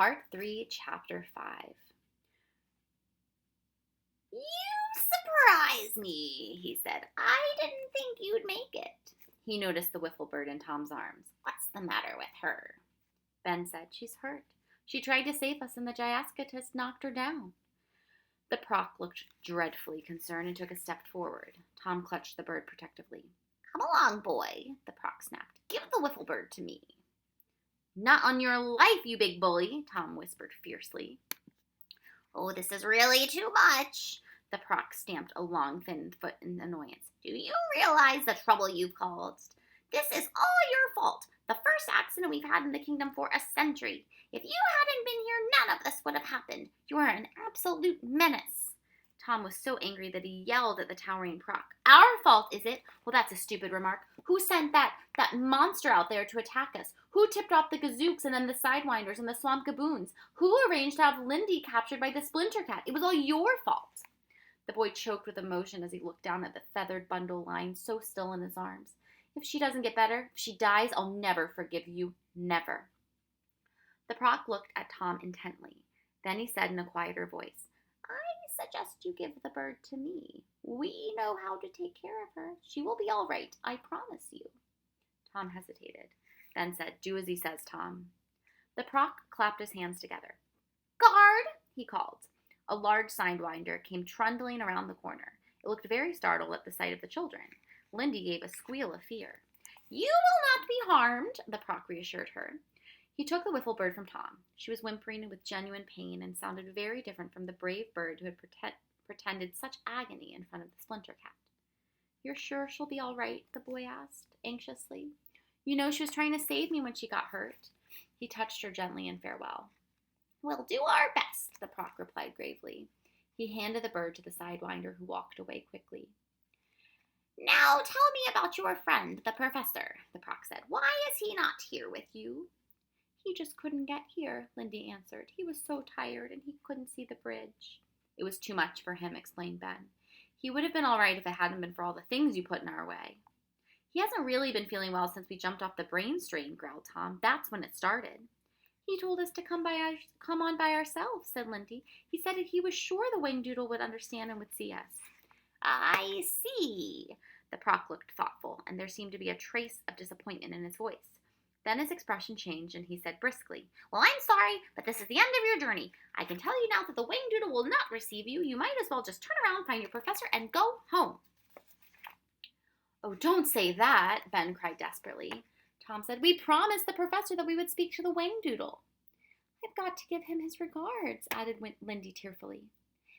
Part 3, Chapter 5. "You surprise me," he said. "I didn't think you'd make it." He noticed the wiffle bird in Tom's arms. "What's the matter with her?" Ben said, "She's hurt. She tried to save us and the Gyascutus knocked her down." The Proc looked dreadfully concerned and took a step forward. Tom clutched the bird protectively. "Come along, boy," the Proc snapped. "Give the wiffle bird to me." "Not on your life, you big bully," Tom whispered fiercely. "Oh, this is really too much." The Proc stamped a long, thin foot in annoyance. "Do you realize the trouble you've caused? This is all your fault. The first accident we've had in the kingdom for a century. If you hadn't been here, none of this would have happened. You are an absolute menace." Tom was so angry that he yelled at the towering Proc. "Our fault, is it? Well, that's a stupid remark. Who sent that monster out there to attack us? Who tipped off the Gazooks and then the Sidewinders and the Swamp Gaboons? Who arranged to have Lindy captured by the Splinter Cat? It was all your fault." The boy choked with emotion as he looked down at the feathered bundle lying so still in his arms. "If she doesn't get better, if she dies, I'll never forgive you. Never." The Proc looked at Tom intently. Then he said in a quieter voice, "I suggest you give the bird to me. We know how to take care of her. She will be all right, I promise you." Tom hesitated, then said, "Do as he says, Tom." The Proc clapped his hands together. "Guard!" he called. A large Sidewinder came trundling around the corner. It looked very startled at the sight of the children. Lindy gave a squeal of fear. "You will not be harmed," the Proc reassured her. He took the wiffle bird from Tom. She was whimpering with genuine pain and sounded very different from the brave bird who had pretended such agony in front of the Splinter Cat. "You're sure she'll be all right?" the boy asked, anxiously. "You know she was trying to save me when she got hurt." He touched her gently in farewell. "We'll do our best," the Proc replied gravely. He handed the bird to the Sidewinder, who walked away quickly. "Now tell me about your friend, the professor," the Proc said. "Why is he not here with you?" "He just couldn't get here," Lindy answered. "He was so tired and he couldn't see the bridge." "It was too much for him," explained Ben. "He would have been all right if it hadn't been for all the things you put in our way." "He hasn't really been feeling well since we jumped off the brain strain," growled Tom. "That's when it started." "He told us to come on by ourselves," said Lindy. "He said that he was sure the Wingdoodle would understand and would see us." "I see." The Proc looked thoughtful, and there seemed to be a trace of disappointment in his voice. Then his expression changed, and he said briskly, "Well, I'm sorry, but this is the end of your journey. I can tell you now that the Wingdoodle will not receive you. You might as well just turn around, find your professor, and go home." "Oh, don't say that," Ben cried desperately. Tom said, "We promised the professor that we would speak to the Wingdoodle." "I've got to give him his regards," added Lindy tearfully.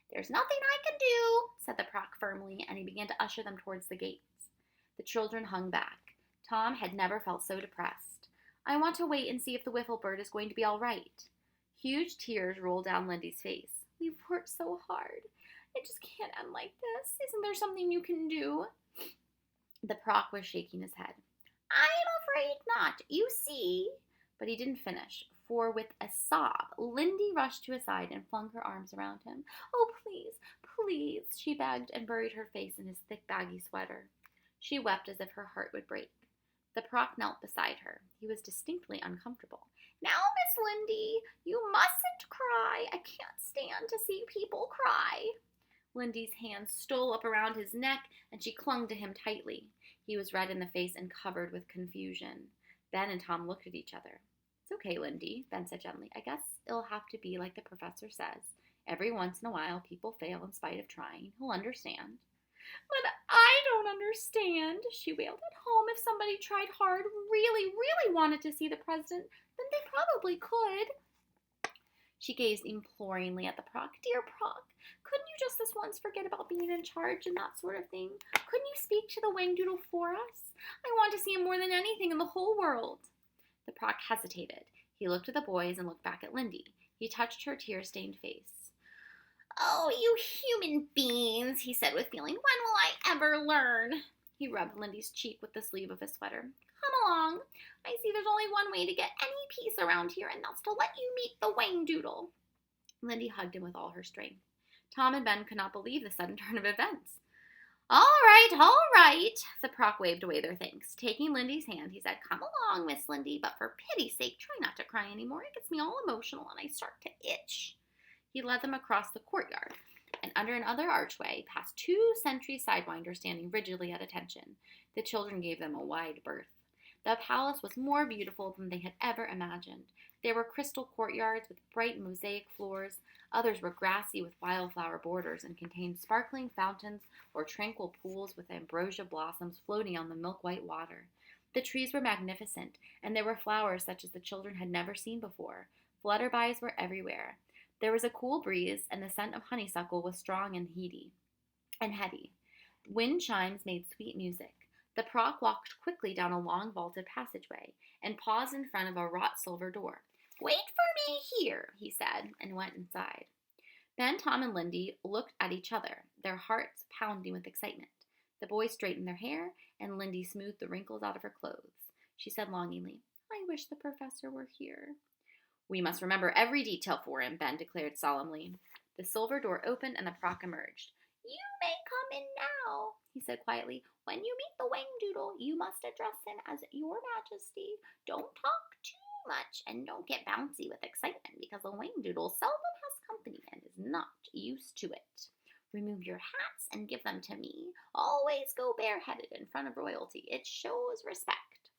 "There's nothing I can do," said the Proc firmly, and he began to usher them towards the gates. The children hung back. Tom had never felt so depressed. "I want to wait and see if the wiffle bird is going to be all right." Huge tears rolled down Lindy's face. "We've worked so hard. It just can't end like this. Isn't there something you can do?" The Proc was shaking his head. "I'm afraid not. You see." But he didn't finish, for with a sob, Lindy rushed to his side and flung her arms around him. "Oh, please, please," she begged, and buried her face in his thick, baggy sweater. She wept as if her heart would break. The Proc knelt beside her. He was distinctly uncomfortable. "Now, Miss Lindy, you mustn't cry. I can't stand to see people cry." Lindy's hands stole up around his neck, and she clung to him tightly. He was red in the face and covered with confusion. Ben and Tom looked at each other. "It's okay, Lindy," Ben said gently. "I guess it'll have to be like the professor says. Every once in a while, people fail in spite of trying. He'll understand." "But I don't understand," she wailed. "At home, if somebody tried hard, really, really wanted to see the president, then they probably could." She gazed imploringly at the Proc. "Dear Proc, couldn't you just this once forget about being in charge and that sort of thing? Couldn't you speak to the Wingdoodle for us? I want to see him more than anything in the whole world." The Proc hesitated. He looked at the boys and looked back at Lindy. He touched her tear-stained face. "Oh, you human beings," he said with feeling. "When will I ever learn?" He rubbed Lindy's cheek with the sleeve of his sweater. "Come along. I see there's only one way to get any peace around here, and that's to let you meet the Wingdoodle." Lindy hugged him with all her strength. Tom and Ben could not believe the sudden turn of events. All right. The Proc waved away their thanks. Taking Lindy's hand, he said, "Come along, Miss Lindy, but for pity's sake, try not to cry anymore. It gets me all emotional and I start to itch." He led them across the courtyard and under another archway, past 2 sentry sidewinders standing rigidly at attention. The children gave them a wide berth. The palace was more beautiful than they had ever imagined. There were crystal courtyards with bright mosaic floors. Others were grassy with wildflower borders and contained sparkling fountains or tranquil pools with ambrosia blossoms floating on the milk-white water. The trees were magnificent, and there were flowers such as the children had never seen before. Flutterbys were everywhere. There was a cool breeze, and the scent of honeysuckle was strong and heady. Wind chimes made sweet music. The Proc walked quickly down a long vaulted passageway and paused in front of a wrought silver door. "Wait for me here," he said, and went inside. Ben, Tom, and Lindy looked at each other, their hearts pounding with excitement. The boys straightened their hair, and Lindy smoothed the wrinkles out of her clothes. She said longingly, "I wish the professor were here." "We must remember every detail for him," Ben declared solemnly. The silver door opened, and the Proc emerged. "You may come in now," he said quietly. "When you meet the Whangdoodle, you must address him as Your Majesty. Don't talk too much, and don't get bouncy with excitement, because the Whangdoodle seldom has company and is not used to it. Remove your hats and give them to me. Always go bareheaded in front of royalty. It shows respect."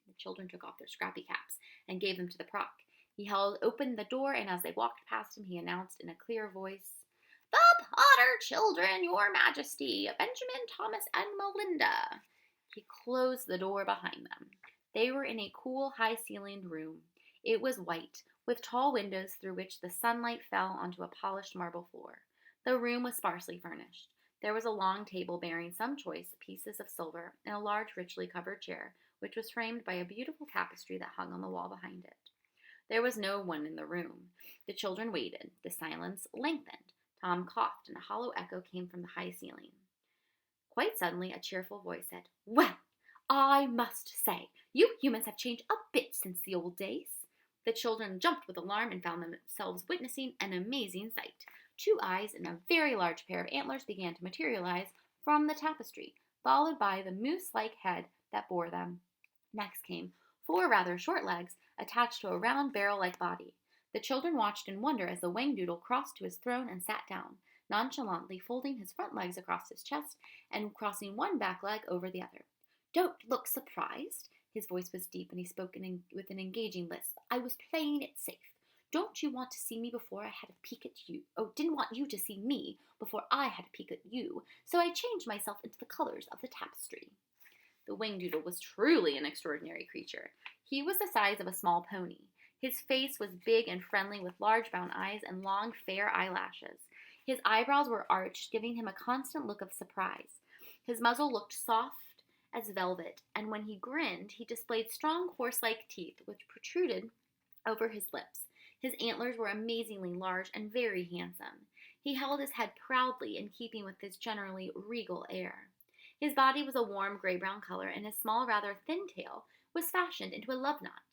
The children took off their scrappy caps and gave them to the Proc. He held open the door, and as they walked past him, he announced in a clear voice, "The Potter children, Your Majesty, Benjamin, Thomas, and Melinda." He closed the door behind them. They were in a cool, high-ceilinged room. It was white, with tall windows through which the sunlight fell onto a polished marble floor. The room was sparsely furnished. There was a long table bearing some choice pieces of silver and a large, richly covered chair, which was framed by a beautiful tapestry that hung on the wall behind it. There was no one in the room. The children waited. The silence lengthened. Tom coughed, and a hollow echo came from the high ceiling. Quite suddenly, a cheerful voice said, "Well, I must say, you humans have changed a bit since the old days." The children jumped with alarm and found themselves witnessing an amazing sight. 2 eyes and a very large pair of antlers began to materialize from the tapestry, followed by the moose-like head that bore them. Next came 4 rather short legs attached to a round barrel-like body. The children watched in wonder as the Whangdoodle crossed to his throne and sat down, nonchalantly folding his front legs across his chest and crossing one back leg over the other. "Don't look surprised." His voice was deep, and he spoke with an engaging lisp. "I was playing it safe. Don't you want to see me before I had a peek at you? Oh, didn't want you to see me before I had a peek at you, so I changed myself into the colors of the tapestry." The Whangdoodle was truly an extraordinary creature. He was the size of a small pony. His face was big and friendly, with large brown eyes and long, fair eyelashes. His eyebrows were arched, giving him a constant look of surprise. His muzzle looked soft as velvet, and when he grinned, he displayed strong, horse-like teeth, which protruded over his lips. His antlers were amazingly large and very handsome. He held his head proudly, in keeping with his generally regal air. His body was a warm gray-brown color, and his small, rather thin tail was fashioned into a love knot.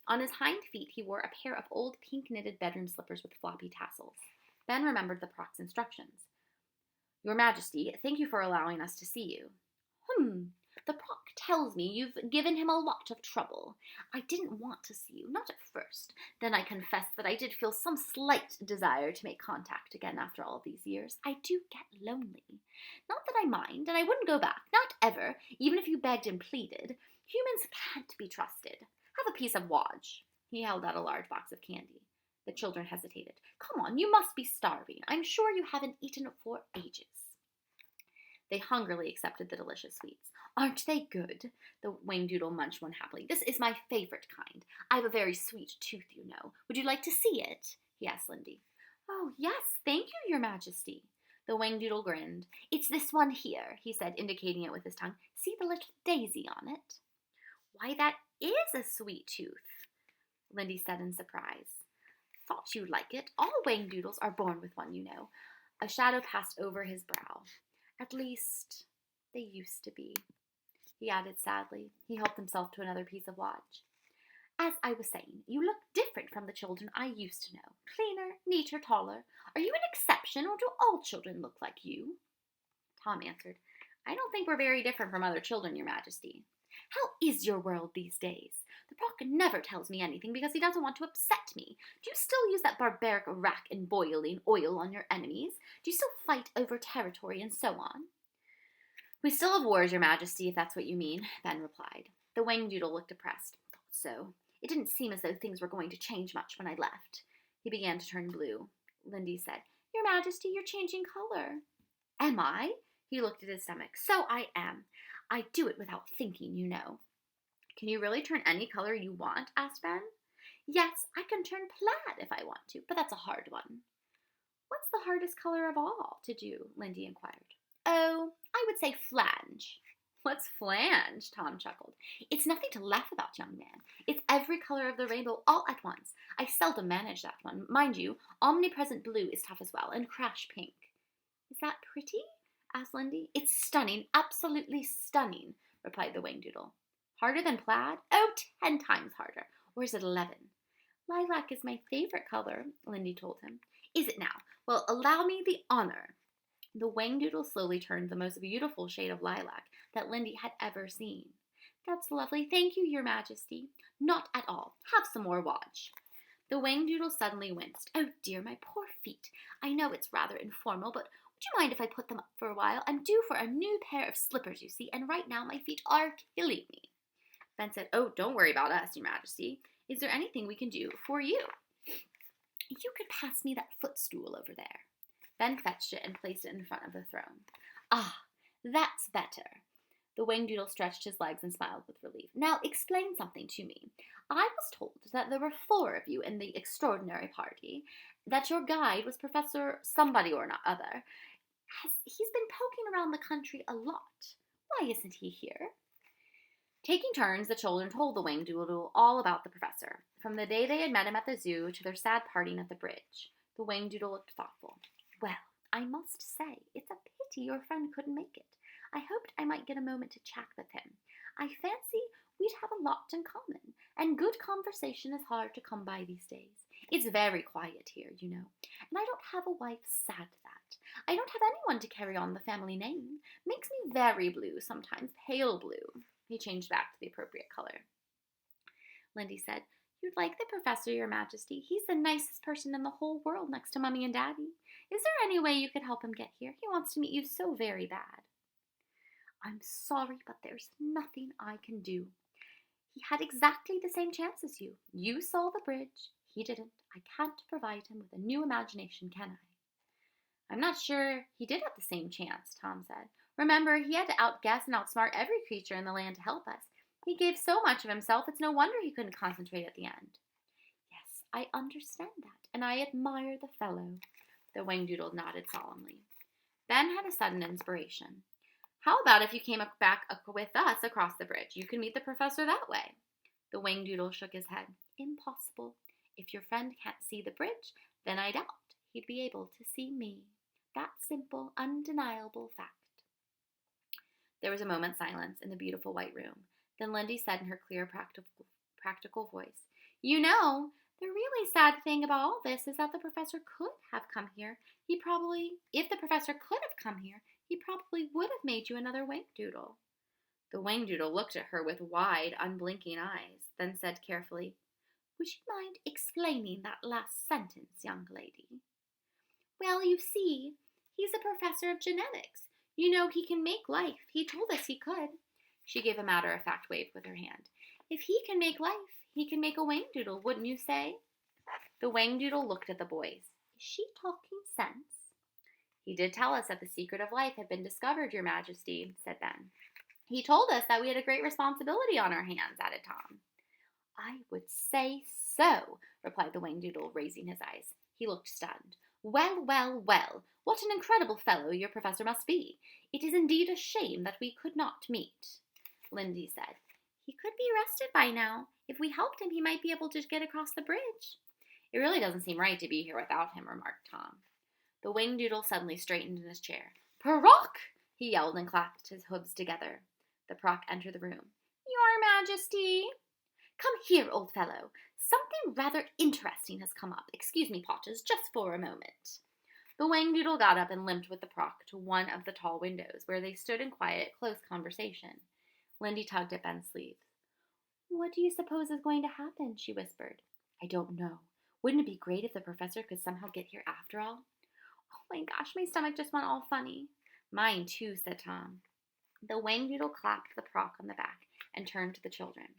On his hind feet he wore a pair of old pink-knitted bedroom slippers with floppy tassels. Ben remembered the Proc's instructions. "Your Majesty, thank you for allowing us to see you." "The Proc tells me you've given him a lot of trouble. I didn't want to see you, not at first. Then I confess that I did feel some slight desire to make contact again after all these years. I do get lonely. Not that I mind, and I wouldn't go back, not ever, even if you begged and pleaded. Humans can't be trusted. Have a piece of Wodge." He held out a large box of candy. The children hesitated. "Come on, you must be starving. I'm sure you haven't eaten for ages." They hungrily accepted the delicious sweets. "Aren't they good?" The Whangdoodle munched one happily. "This is my favorite kind. I have a very sweet tooth, you know. Would you like to see it?" he asked Lindy. "Oh, yes, thank you, Your Majesty." The Whangdoodle grinned. "It's this one here," he said, indicating it with his tongue. "See the little daisy on it?" "Why, that is a sweet tooth," Lindy said in surprise. "Thought you'd like it. All Whangdoodles are born with one, you know." A shadow passed over his brow. "At least, they used to be," he added sadly. He helped himself to another piece of Wodge. "As I was saying, you look different from the children I used to know. Cleaner, neater, taller. Are you an exception, or do all children look like you?" Tom answered, I don't think we're very different from other children, Your Majesty. How is your world these days? The Proc never tells me anything because he doesn't want to upset me. Do you still use that barbaric rack and boiling oil on your enemies? Do you still fight over territory and so on? We still have wars, Your Majesty, if that's what you mean, Ben replied. The Wangdoodle looked depressed. Thought so. It didn't seem as though things were going to change much when I left. He began to turn blue. Lindy said, Your Majesty, you're changing color. Am I? He looked at his stomach. So I am. I do it without thinking, you know. Can you really turn any color you want? Asked Ben. Yes, I can turn plaid if I want to, but that's a hard one. What's the hardest color of all to do? Lindy inquired. Oh, I would say flange. What's flange? Tom chuckled. It's nothing to laugh about, young man. It's every color of the rainbow all at once. I seldom manage that one. Mind you, omnipresent blue is tough as well, and crash pink. Is that pretty? Asked Lindy. It's stunning, absolutely stunning, replied the Wangdoodle. Harder than plaid? Oh, 10 times harder. Or is it 11? Lilac is my favorite color, Lindy told him. Is it now? Well, allow me the honor. The Wangdoodle slowly turned the most beautiful shade of lilac that Lindy had ever seen. That's lovely. Thank you, Your Majesty. Not at all. Have some more watch. The Wangdoodle suddenly winced. Oh dear, my poor feet. I know it's rather informal, but would you mind if I put them up for a while? I'm due for a new pair of slippers, you see, and right now my feet are killing me. Ben said, Oh, don't worry about us, Your Majesty. Is there anything we can do for you? You could pass me that footstool over there. Ben fetched it and placed it in front of the throne. Ah, that's better. The Wangdoodle stretched his legs and smiled with relief. Now explain something to me. I was told that there were 4 of you in the extraordinary party, that your guide was Professor somebody or not other. He's been poking around the country a lot. Why isn't he here? Taking turns, the children told the Wangdoodle all about the professor, from the day they had met him at the zoo to their sad parting at the bridge. The Wangdoodle looked thoughtful. Well, I must say, it's a pity your friend couldn't make it. I hoped I might get a moment to chat with him. I fancy we'd have a lot in common, and good conversation is hard to come by these days. It's very quiet here, you know, and I don't have a wife, sad that. I don't have anyone to carry on the family name. Makes me very blue, sometimes pale blue. He changed back to the appropriate color. Lindy said, You'd like the professor, Your Majesty. He's the nicest person in the whole world next to Mummy and Daddy. Is there any way you could help him get here? He wants to meet you so very bad. I'm sorry, but there's nothing I can do. He had exactly the same chance as you. You saw the bridge. He didn't. I can't provide him with a new imagination, can I? I'm not sure he did have the same chance, Tom said. Remember, he had to outguess and outsmart every creature in the land to help us. He gave so much of himself, it's no wonder he couldn't concentrate at the end. Yes, I understand that, and I admire the fellow. The Wangdoodle nodded solemnly. Ben had a sudden inspiration. How about if you came back with us across the bridge? You could meet the professor that way. The Wangdoodle shook his head. Impossible. If your friend can't see the bridge, then I doubt he'd be able to see me. That simple, undeniable fact. There was a moment's silence in the beautiful white room. Then Lindy said in her clear, practical voice, You know, the really sad thing about all this is that the professor could have come here. If the professor could have come here, he probably would have made you another Wangdoodle. The Wangdoodle looked at her with wide, unblinking eyes, then said carefully, Would you mind explaining that last sentence, young lady? Well, you see, he's a professor of genetics. You know, he can make life. He told us he could. She gave a matter-of-fact wave with her hand. If he can make life, he can make a Wangdoodle, wouldn't you say? The Wangdoodle looked at the boys. Is she talking sense? He did tell us that the secret of life had been discovered, Your Majesty, said Ben. He told us that we had a great responsibility on our hands, added Tom. I would say so, replied the Wangdoodle, raising his eyes. He looked stunned. Well, well, well, what an incredible fellow your professor must be. It is indeed a shame that we could not meet. Lindy said, He could be arrested by now. If we helped him, he might be able to get across the bridge. It really doesn't seem right to be here without him, remarked Tom. The Wangdoodle suddenly straightened in his chair. Proc! He yelled and clapped his hooves together. The Proc entered the room. Your Majesty! Come here, old fellow. Something rather interesting has come up. Excuse me, Potters, just for a moment. The Whangdoodle got up and limped with the Proc to one of the tall windows, where they stood in quiet, close conversation. Lindy tugged at Ben's sleeve. "What do you suppose is going to happen?" she whispered. "I don't know. Wouldn't it be great if the professor could somehow get here after all?" "Oh my gosh, my stomach just went all funny." "Mine too," said Tom. The Whangdoodle clapped the Proc on the back and turned to the children.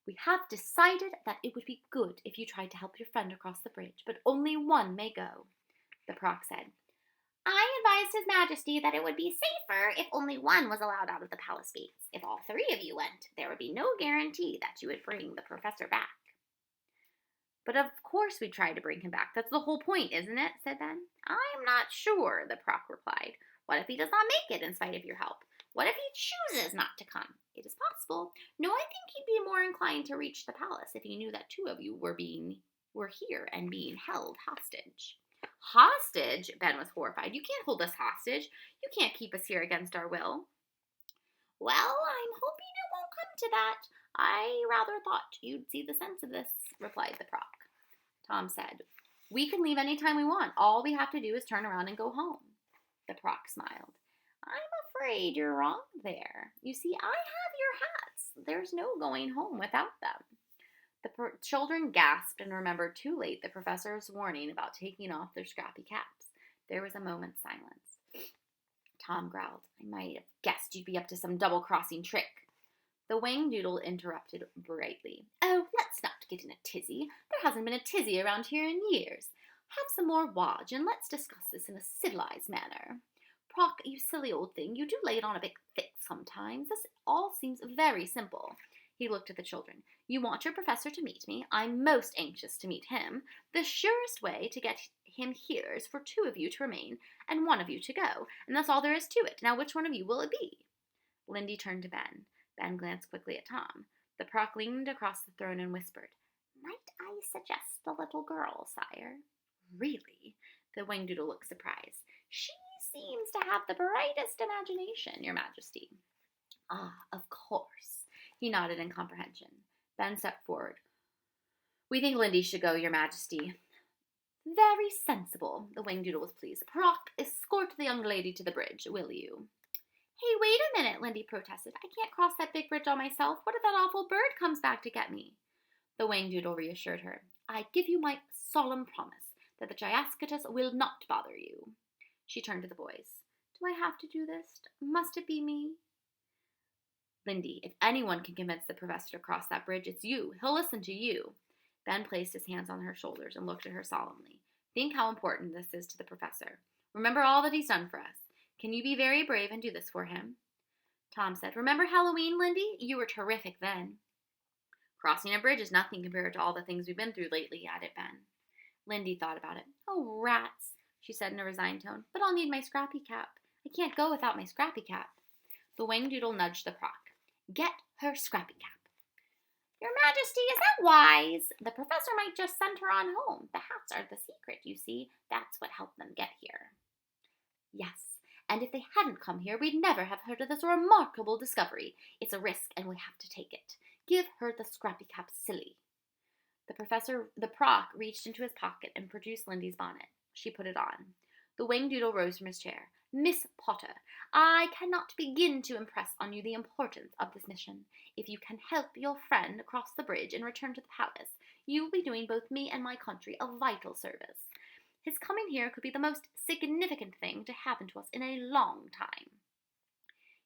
"We have decided that it would be good if you tried to help your friend across the bridge, but only one may go." The Proc said, "I advised His Majesty that it would be safer if only one was allowed out of the palace gates. If all three of you went, there would be no guarantee that you would bring the professor back." "But of course we'd try to bring him back. That's the whole point, isn't it?" said Ben. "I'm not sure," the Proc replied. "What if he does not make it in spite of your help? What if he chooses not to come? It is possible. No, I think he'd be more inclined to reach the palace if he knew that two of you were here and being held hostage." "Hostage?" Ben was horrified. "You can't hold us hostage. You can't keep us here against our will." "Well, I'm hoping it won't come to that. I rather thought you'd see the sense of this," replied the Proc. Tom said, "We can leave any time we want. All we have to do is turn around and go home." The Proc smiled. "I'm afraid you're wrong there. You see, I have your hats. There's no going home without them." The children gasped and remembered too late the professor's warning about taking off their scrappy caps. There was a moment's silence. Tom growled, "I might have guessed you'd be up to some double-crossing trick." The Whangdoodle interrupted brightly. "Oh, let's not get in a tizzy. There hasn't been a tizzy around here in years. Have some more wodge, and let's discuss this in a civilized manner. Proc, you silly old thing, you do lay it on a bit thick sometimes. This all seems very simple." He looked at the children. "You want your professor to meet me. I'm most anxious to meet him. The surest way to get him here is for two of you to remain and one of you to go, and that's all there is to it. Now, which one of you will it be?" Lindy turned to Ben. Ben glanced quickly at Tom. The Proc leaned across the throne and whispered, "Might I suggest the little girl, sire?" "Really?" The Whangdoodle looked surprised. "She seems to have the brightest imagination, Your Majesty." "Ah, of course." He nodded in comprehension. Ben stepped forward. "We think Lindy should go, Your Majesty." "Very sensible." The Whangdoodle was pleased. "Proc, escort the young lady to the bridge, will you?" "Hey, wait a minute," Lindy protested. "I can't cross that big bridge on myself. What if that awful bird comes back to get me?" The Whangdoodle reassured her. "I give you my solemn promise that the Gyascutus will not bother you." She turned to the boys. "Do I have to do this? Must it be me?" "Lindy, if anyone can convince the professor to cross that bridge, it's you. He'll listen to you." Ben placed his hands on her shoulders and looked at her solemnly. "Think how important this is to the professor. Remember all that he's done for us. Can you be very brave and do this for him?" Tom said, "Remember Halloween, Lindy? You were terrific then." "Crossing a bridge is nothing compared to all the things we've been through lately," added Ben. Lindy thought about it. "Oh, rats," she said in a resigned tone. "But I'll need my scrappy cap. I can't go without my scrappy cap." The Whangdoodle nudged the Proc. "Get her scrappy cap." "Your Majesty, is that wise? The professor might just send her on home. The hats are the secret, you see. That's what helped them get here." "Yes, and if they hadn't come here, we'd never have heard of this remarkable discovery. It's a risk, and we have to take it. Give her the scrappy cap, silly." The Proc reached into his pocket and produced Lindy's bonnet. She put it on. The Whangdoodle rose from his chair. "Miss Potter, I cannot begin to impress on you the importance of this mission. If you can help your friend cross the bridge and return to the palace, you will be doing both me and my country a vital service. His coming here could be the most significant thing to happen to us in a long time."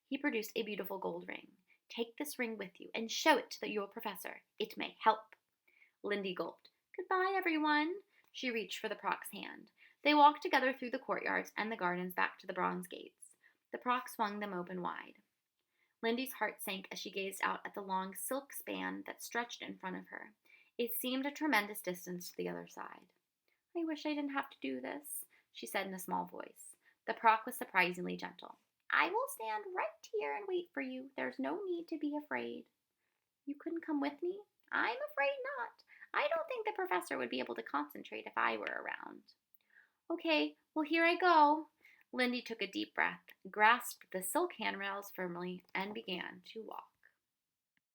He produced a beautiful gold ring. "Take this ring with you and show it to your professor. It may help." Lindy gulped. "Goodbye, everyone." She reached for the Proc's hand. They walked together through the courtyards and the gardens back to the bronze gates. The Proc swung them open wide. Lindy's heart sank as she gazed out at the long silk span that stretched in front of her. It seemed a tremendous distance to the other side. "I wish I didn't have to do this," she said in a small voice. The Proc was surprisingly gentle. "I will stand right here and wait for you. There's no need to be afraid." "You couldn't come with me?" "I'm afraid not. I don't think the professor would be able to concentrate if I were around." "Okay, well, here I go." Lindy took a deep breath, grasped the silk handrails firmly, and began to walk.